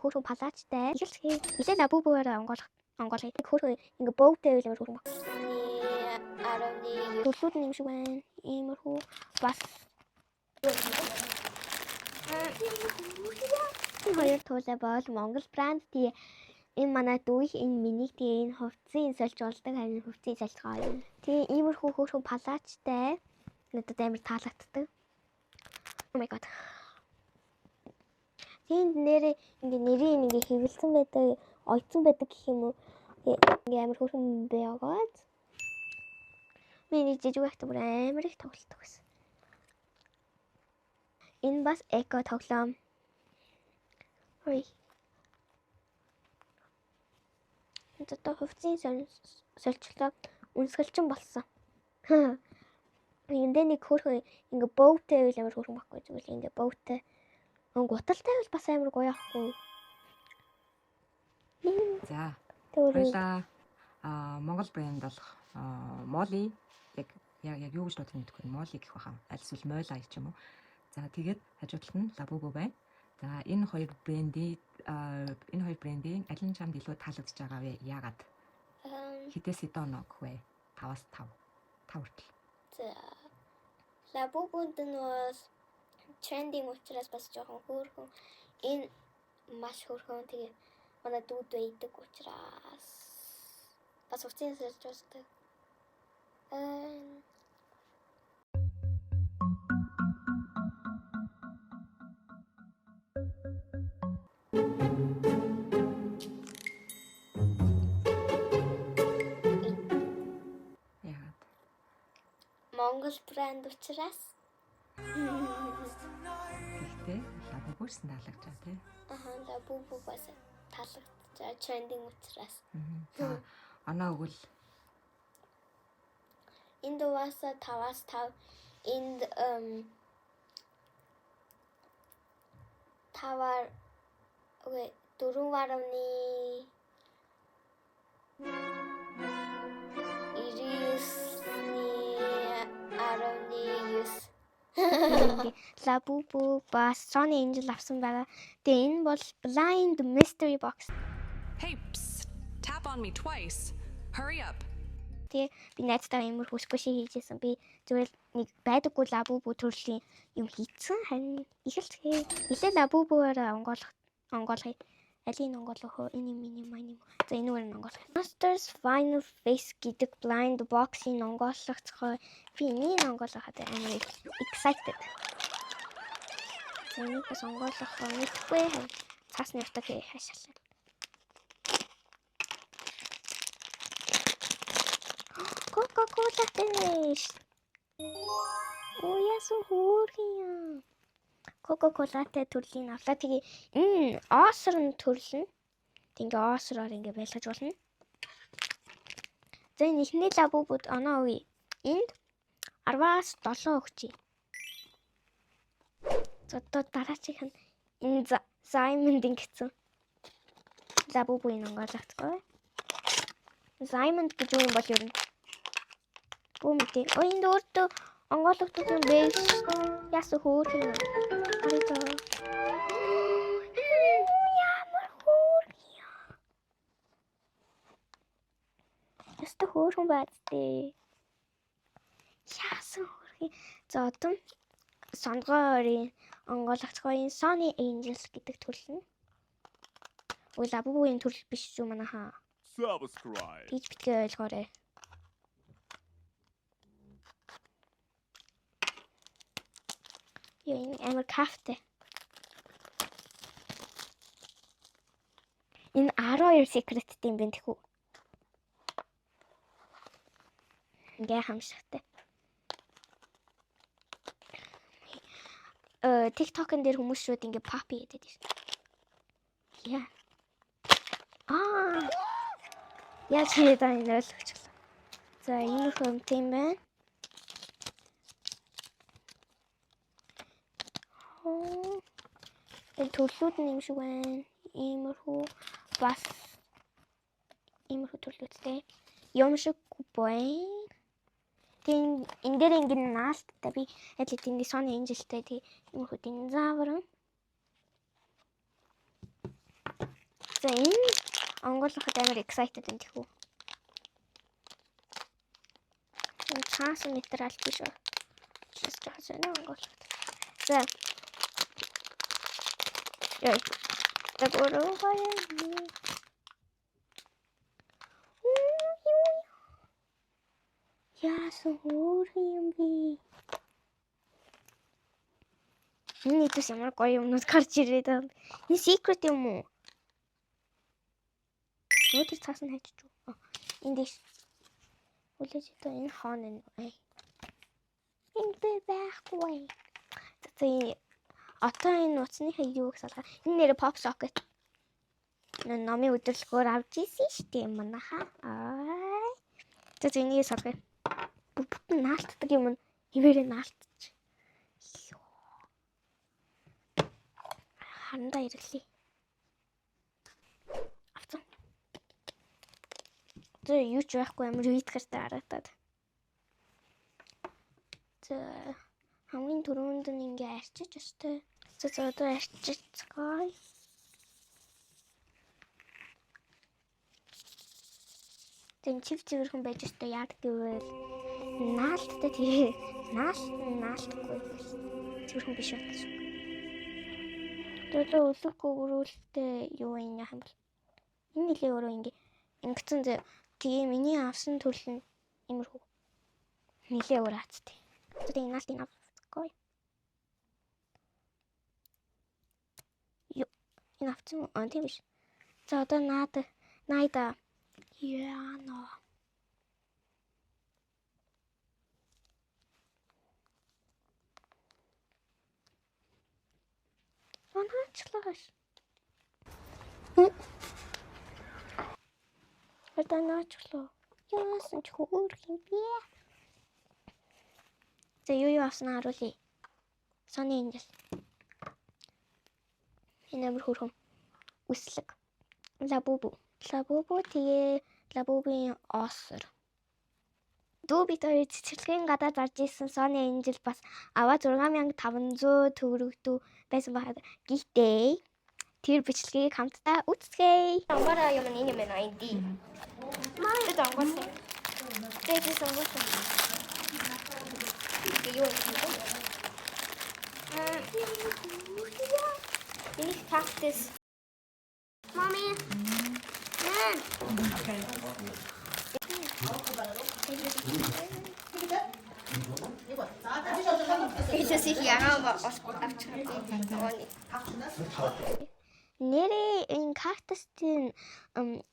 хөөрхөн палаачтай. Ихэлхий илээ лабубуараа онгоолгоё. Хөөрхөн ингээ бөөтэй байлаа хөөрхөн баг. Төлүүд нь юм шиг байна. Иймэрхүү бас хоёр туулаа бол Монгол брэнд тий. Энэ манай дүүх энэ миний тий энэ хувцсын сольж болдог харин хувцсын сольцгоо юм. Тий иймэрхүү хөөрхөн палаачтай. Надад амар таалагддаг. Oh my god. Тэнд нэрээ ингээ нэрийн ингээ хэвлэлсэн байдаг, ойцсон байдаг гэх юм уу. Ингээ амар хөөрхөн байгаад. Миний жижиг байхтай бүр амар их тоглолтог байсан. Энэ бас эко тоглоом. Ой. Одоо хувцсын сольчлоо үнсгэлчин болсон. Энд нэг хөөрхөн ингээ бөөтэй байл амар хөөрхөн баггүй зүгээр ингээ бөөтэй. Гуталтай бол бас амар гоё ахгүй. За. Хоёлаа Монгол брэнд болох Молли яг юу гэж бодох мэдгүй Молли гэх баха. Аль эсвэл Мойлай ч юм уу. За тэгээд хажуудлалт нь Лабубу байна. За энэ хоёр брендийн аль нь чамд илүү таалагдж байгаа вэ? Яагаад? Хитээс хэдэн оног вэ? 5-аас 5 хүртэл. За. Лабубуд нь бас трендинг учраас бас жоохон хөөрхөн. Энэ маш хөөрхөн тэгээд манай дүүд байдаг учраас бас хувцсын сольж болдог. Яагаад? Монгол брэнд учраас. Гэхдээ Лабубуус таалагдж байгаа тийм. Лабубу бас таалагдж байгаа трендинг учраас. За оноо өгвөл энд угаасаа 5-аас 5 энд 5-аар 4.99 Лабубу бас Sony Angel авсан байгаа. Тэгээ энэ бол Blind Mystery Box. Hey, psst, tap on me twice. Hurry up. Тэгээ би найзтайгаа иймэрхүү сквиши хийжсэн. Би зүгээр нэг байдаггүй Лабубу төрлийн юм хийцэн. Харин ихэлцгээ илээ Лабубуараа онгоолгоё. Алийг онгоолгох уу? Энэ миний маань юм. За энэ үгээр онгоолгоё. Masters Final Face гэдэг blind box-ийг онгоолгоцгоо. Би энийг онгоолгоход амар excited. Энийг бас онгоолгох мэдгүй харин цаасны утга хаашаалаа. Coca-Cola finish. Яасан хөөрхөн. Coca-Cola-тай төрлийн авлаа. Тэгээ Oscar-ын төрлөн. Тэгээ Oscar-оор ингээ байлгаж болно. За энэ ихний Лабубуд оноо өгье. Энд 10-аас 7 өгчий. За одоо дараачих нь энэ Diamond гэсэн. Лабубуын онгойлгоцгоо. Diamond гэж юу юм бол ер нь. Гүмтэй. Энд өөртөө онгойлгодог юм бэ? Яасан хөөрхөн. Ямар хөөрхөн. Яста хөөрхөн байдтэй. Яасан хөөрхөн. За одоо сонгоорын онгойлгоцгооын Sony Angels гэдэг төрөл нь. Лабубуын төрөл биш шүү манайхаа. Subscribe. Тийч битгээ ойлгоорой. Энэ амар кафте. Энэ 12 secret юм байна тэхүү. Ингээ хамшигтай. TikTok-ын дээр хүмүүс шууд ингээ papi гэдэг тийм. Яа. Яаж хийгээд байгаа энэ ойлгочихлоо. За энэ хүм тийм байна. Энэ төрлүүд нь юм шиг байна. Иймэрхүү бас иймэрхүү төрлүүдтэй. Юм шиг байна. Тийм энэ дээр ингэ наалттай би аль хэдийн Sony Angel-тэй тийм иймэрхүү динозавр. За энэ онгойлгоход амар excited энэ тэхүү. Энэ цаасан метр аль биш үү? Just жоо онгойлгоход. За. Яа. Тагуруу хаяа. Яасан өөр юм бэ? Энэ дэс ямар гоё юмнууд гарч ирээд байна. Энэ secret юм уу? Өдөр цаас нь хайчих уу? Энд дэс. Үлээж ito энэ хоон энэ. Энд байхгүй. За одоо энэ нууцныхаа юу гэж салгаа. Энэ нэр pop socket. Номын өдөрлөгөөр авч ийсэн шүү дээ манайха. За энийг салгая. Бүтэн наалтдаг юм нь хивээрээ наалтчих. Хандаа ирлээ. Авцсан. За юу ч байхгүй амар үйд гартаа харагдаад. За хамгийн түрүүнд нь ингээ арчиж өстэй. За одоо арчицгаая. Тэн чивэрхэн байж өстэй яадаг гэвэл наалттай тэгээ наалтгүй чивэрхэн биш байх. Тэгээд өлөхгүй өрөөлттэй юу юм яах юм бол энэ нэлээ өөрөө ингэсэн зэ тэгээ миний авсан төрөл нь иймэрхүү нэлээ өөр аацтай. Тэгээд энэ наалтын авахгүй. Энэ авсан тийм биш. За одоо найда яана. Наачлаас. Одоо наачлаа. Яасан ч хөөр юм бэ? За юу авсан харуулъя. Сони энэ. Энэ амар хөрхөн. Үслэг. Лабубу тэгээ лабубын осор. Дүүбит хоёр цэцэрлэгийн гадаад зарж исэн Sony энэ жил бас аваа 6500 төгрөгдөө байсан байхад гэхдээ тэр бичлэгийг хамтдаа үзцгээе. Амбара юм энэ юм байна энэ. Маа энэ амбара. Тэгэ сонгосон. Юу юм бэ? Энэ cactus. Mommy. Okay. Isso se chiama нэрээ энэ кактустын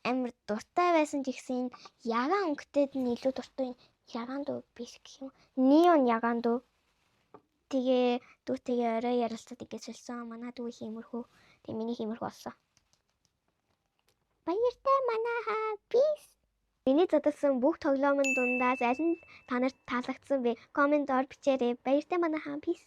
амар дуртай байсан ч гэсэн ягаан өнгөтэд нь илүү дуртай ягаан дуу биш гэх юм. Неон ягаан дуу. Тэгээ дүүтэйгээ орой ярилцаад ингэж хэлсэн. Манай дүү хиймэрхүү. Тэгээ миний хиймэрхүү болсон. Баяртай манайхаа peace. Миний зодсон бүх тоглоомын дундаас аль нь та нарт таалагдсан бэ? Комментоор бичээрэй. Баяртай манайхаа peace.